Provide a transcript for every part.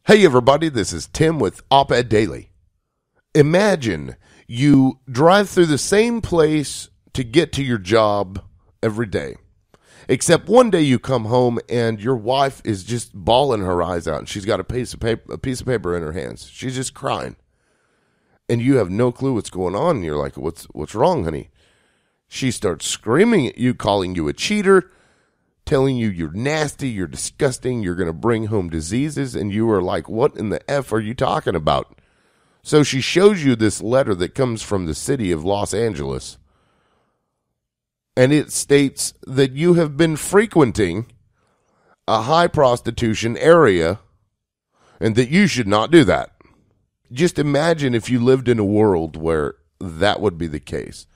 Hey everybody, this is Tim with Op-Ed Daily. Imagine you drive through the same place to get to your job every day. Except one day you come home and your wife is just bawling her eyes out and she's got a piece of paper in her hands. She's just crying. And you have no clue what's going on. And you're like, what's wrong, honey? She starts screaming at you, calling you a cheater, telling you you're nasty, you're disgusting, you're going to bring home diseases, and you are like, what in the F are you talking about? So she shows you this letter that comes from the city of Los Angeles, and it states that you have been frequenting a high prostitution area and that you should not do that. Just imagine if you lived in a world where that would be the case.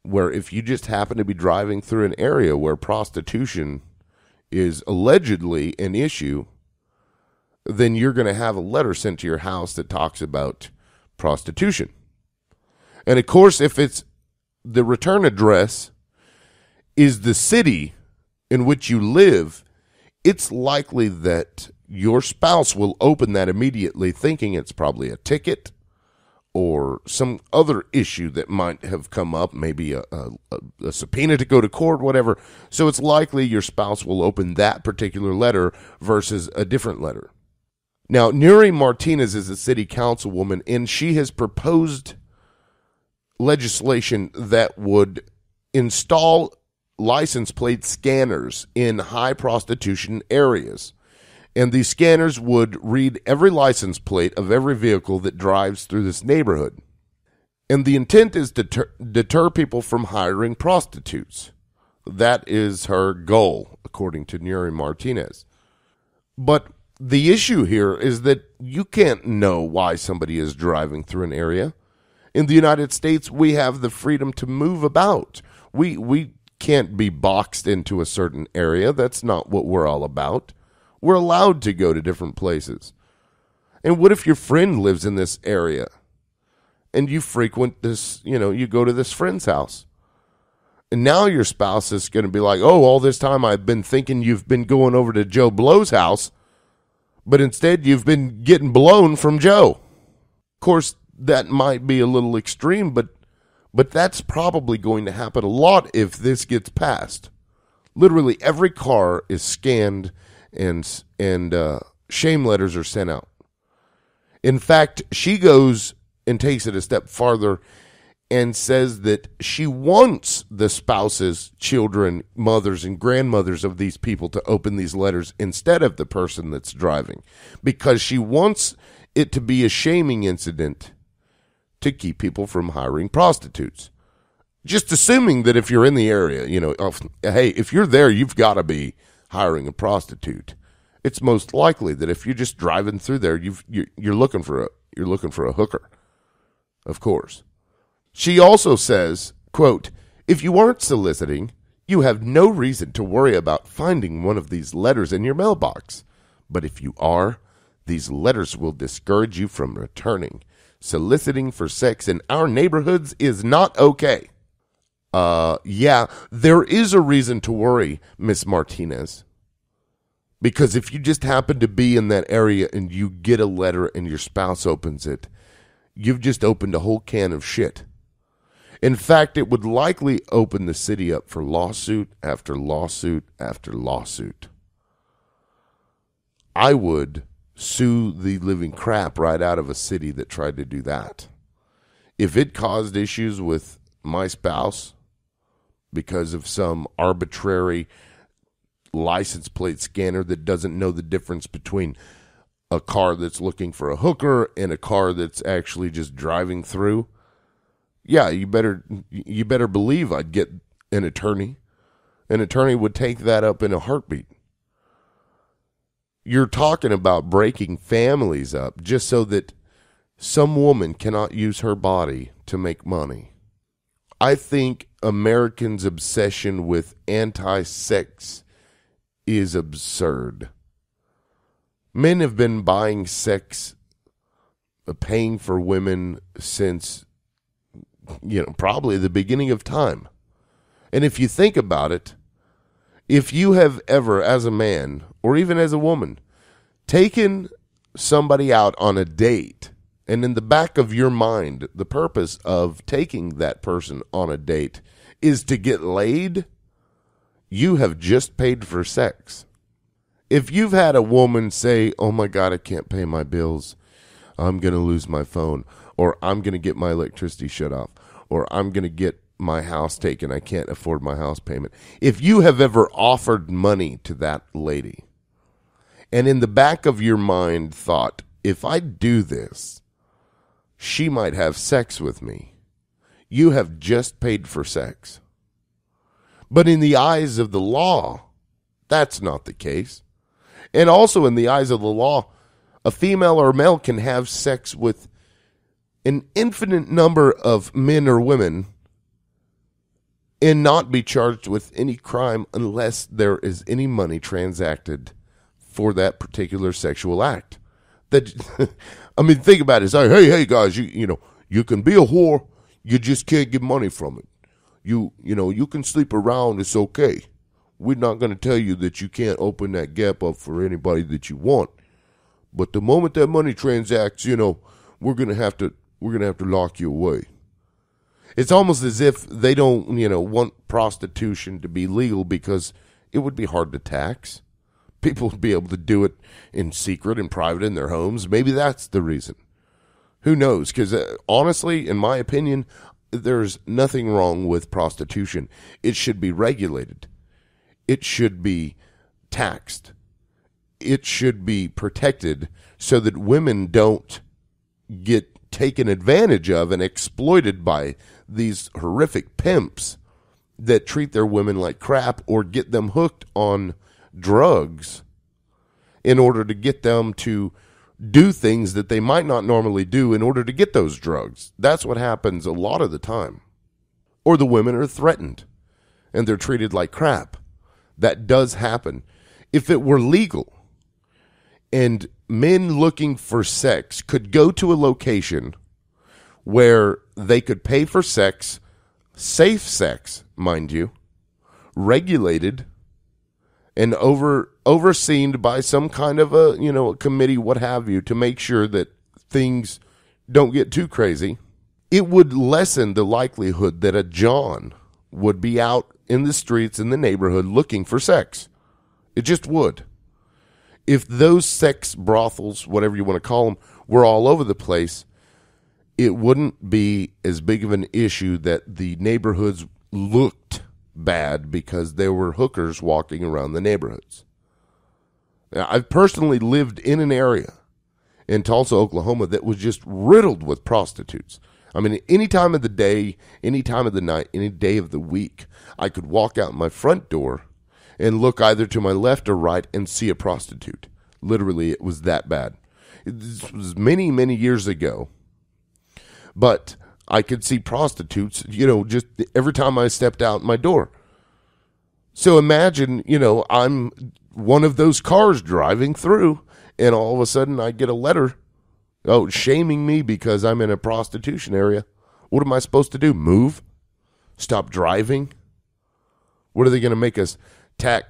Where if you just happen to be driving through an area where prostitution is allegedly an issue, then you're going to have a letter sent to your house that talks about prostitution. And of course, if it's the return address is the city in which you live, it's likely that your spouse will open that immediately thinking it's probably a ticket or some other issue that might have come up, maybe a subpoena to go to court, whatever. So it's likely your spouse will open that particular letter versus a different letter. Now, Nuys Martinez is a city councilwoman, and she has proposed legislation that would install license plate scanners in high prostitution areas. And these scanners would read every license plate of every vehicle that drives through this neighborhood. And the intent is to deter people from hiring prostitutes. That is her goal, according to Nuys Martinez. But the issue here is that you can't know why somebody is driving through an area. In the United States, we have the freedom to move about. We can't be boxed into a certain area. That's not what we're all about. We're allowed to go to different places. And what if your friend lives in this area and you frequent this, you go to this friend's house? And now your spouse is going to be like, oh, all this time I've been thinking you've been going over to Joe Blow's house, but instead you've been getting blown from Joe. Of course, that might be a little extreme, but that's probably going to happen a lot if this gets passed. Literally every car is scanned and shame letters are sent out. In fact, she goes and takes it a step farther and says that she wants the spouses, children, mothers, and grandmothers of these people to open these letters instead of the person that's driving, because she wants it to be a shaming incident to keep people from hiring prostitutes. Just assuming that if you're in the area, hey, if you're there, you've got to be hiring a prostitute. It's most likely that if you're just driving through there, you're looking for a hooker, of course. She also says, quote, if you aren't soliciting, you have no reason to worry about finding one of these letters in your mailbox. But if you are, these letters will discourage you from returning. Soliciting for sex in our neighborhoods is not okay. Yeah, there is a reason to worry, Miss Martinez. Because if you just happen to be in that area and you get a letter and your spouse opens it, you've just opened a whole can of shit. In fact, it would likely open the city up for lawsuit after lawsuit after lawsuit. I would sue the living crap right out of a city that tried to do that. If it caused issues with my spouse because of some arbitrary license plate scanner that doesn't know the difference between a car that's looking for a hooker and a car that's actually just driving through, yeah, you better believe I'd get an attorney. An attorney would take that up in a heartbeat. You're talking about breaking families up just so that some woman cannot use her body to make money. I think Americans' obsession with anti-sex is absurd. Men have been buying sex, paying for women since, probably the beginning of time. And if you think about it, if you have ever, as a man or even as a woman, taken somebody out on a date, and in the back of your mind, the purpose of taking that person on a date is to get laid, you have just paid for sex. If you've had a woman say, oh my God, I can't pay my bills, I'm going to lose my phone, or I'm going to get my electricity shut off, or I'm going to get my house taken, I can't afford my house payment. If you have ever offered money to that lady, and in the back of your mind thought, if I do this, she might have sex with me, you have just paid for sex. But in the eyes of the law, that's not the case. And also in the eyes of the law, a female or a male can have sex with an infinite number of men or women and not be charged with any crime unless there is any money transacted for that particular sexual act. That, I mean, think about it. It's like, hey guys, you can be a whore, you just can't get money from it. You can sleep around, it's okay. We're not going to tell you that you can't open that gap up for anybody that you want. But the moment that money transacts, we're going to have to lock you away. It's almost as if they don't, want prostitution to be legal because it would be hard to tax. People would be able to do it in secret and private in their homes. Maybe that's the reason. Who knows? Because honestly, in my opinion, there's nothing wrong with prostitution. It should be regulated. It should be taxed. It should be protected so that women don't get taken advantage of and exploited by these horrific pimps that treat their women like crap or get them hooked on drugs in order to get them to do things that they might not normally do in order to get those drugs. That's what happens a lot of the time. Or the women are threatened and they're treated like crap. That does happen. If it were legal and men looking for sex could go to a location where they could pay for sex, safe sex, mind you, regulated and overseen by some kind of a committee, what have you, to make sure that things don't get too crazy, it would lessen the likelihood that a John would be out in the streets in the neighborhood looking for sex. It just would. If those sex brothels, whatever you want to call them, were all over the place, it wouldn't be as big of an issue that the neighborhoods looked bad because there were hookers walking around the neighborhoods. Now, I've personally lived in an area in Tulsa, Oklahoma that was just riddled with prostitutes. I mean, any time of the day, any time of the night, any day of the week, I could walk out my front door and look either to my left or right and see a prostitute. Literally, it was that bad. This was many, many years ago. But I could see prostitutes, just every time I stepped out my door. So imagine, I'm one of those cars driving through, and all of a sudden I get a letter, shaming me because I'm in a prostitution area. What am I supposed to do? Move? Stop driving? What are they going to make us tack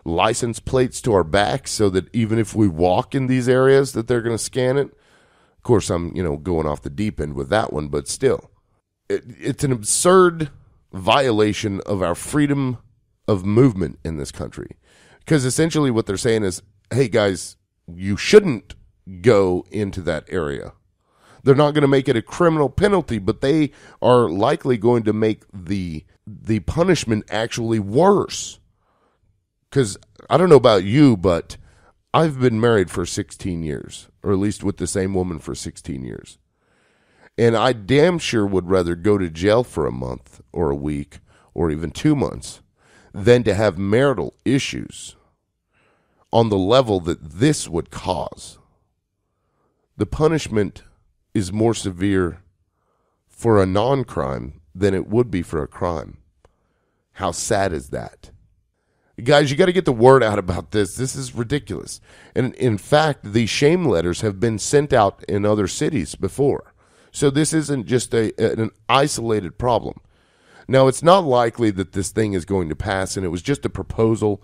license plates to our backs so that even if we walk in these areas that they're going to scan it? Of course, I'm, going off the deep end with that one, but still. It's an absurd violation of our freedom of movement in this country. Because essentially what they're saying is, hey, guys, you shouldn't go into that area. They're not going to make it a criminal penalty, but they are likely going to make the punishment actually worse. Because I don't know about you, but I've been married for 16 years, or at least with the same woman for 16 years. And I damn sure would rather go to jail for a month or a week or even 2 months than to have marital issues on the level that this would cause. The punishment is more severe for a non-crime than it would be for a crime. How sad is that? Guys, you got to get the word out about this. This is ridiculous. And in fact, these shame letters have been sent out in other cities before. So this isn't just an isolated problem. Now, it's not likely that this thing is going to pass, and it was just a proposal.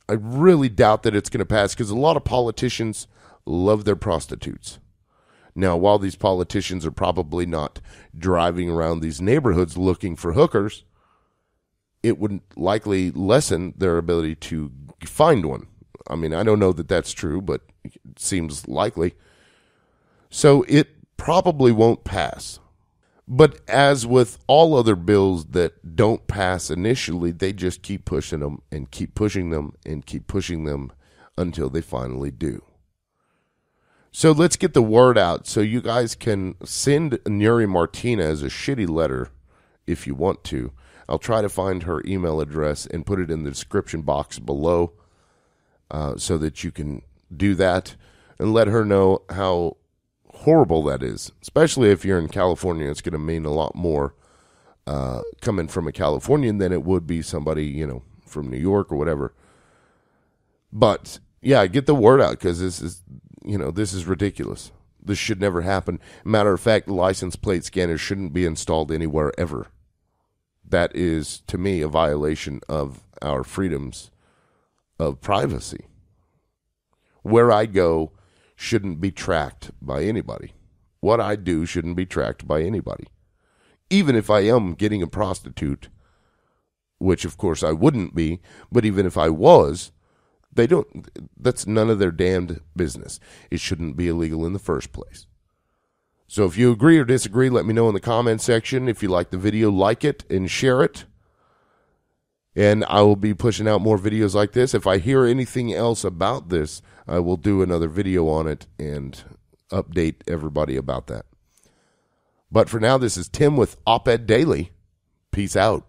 I really doubt that it's going to pass because a lot of politicians love their prostitutes. Now, while these politicians are probably not driving around these neighborhoods looking for hookers, it would likely lessen their ability to find one. I mean, I don't know that that's true, but it seems likely. So it probably won't pass. But as with all other bills that don't pass initially, they just keep pushing them and keep pushing them and keep pushing them until they finally do. So let's get the word out so you guys can send Nury Martinez a shitty letter if you want to. I'll try to find her email address and put it in the description box below so that you can do that and let her know how horrible that is. Especially if you're in California, it's going to mean a lot more coming from a Californian than it would be somebody, from New York or whatever. But, yeah, get the word out because this is ridiculous. This should never happen. Matter of fact, license plate scanners shouldn't be installed anywhere ever. That is, to me, a violation of our freedoms of privacy. Where I go shouldn't be tracked by anybody. What I do shouldn't be tracked by anybody. Even if I am getting a prostitute, which of course I wouldn't be, but even if I was, that's none of their damned business. It shouldn't be illegal in the first place. So if you agree or disagree, let me know in the comment section. If you like the video, like it and share it. And I will be pushing out more videos like this. If I hear anything else about this, I will do another video on it and update everybody about that. But for now, this is Tim with Op-Ed Daily. Peace out.